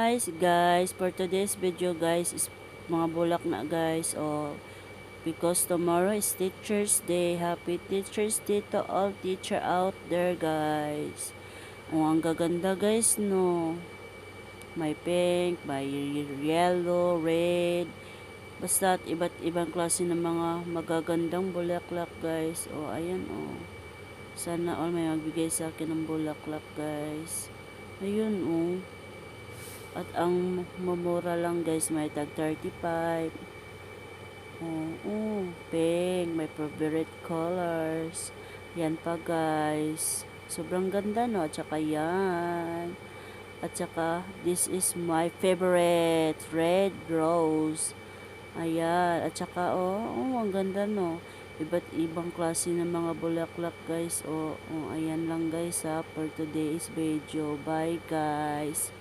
Hi guys, for today's video guys is mga bulak na guys. Because tomorrow is Teacher's Day. Happy Teacher's Day to all teacher out there guys. Ang gaganda guys no. May pink, may yellow, red. Basta iba't ibang klase ng mga magagandang bulaklak guys. Ayan Sana all may magbigay sa akin ng bulaklak guys. Ayun. At ang mumura lang guys, may tag 35. Pink, may favorite colors. Yan pa guys. Sobrang ganda no, at saka yan. At saka, this is my favorite, red rose. Ayan, at saka ang ganda no. Iba't ibang klase ng mga bulaklak guys. Ayan lang guys for today's video. Bye guys.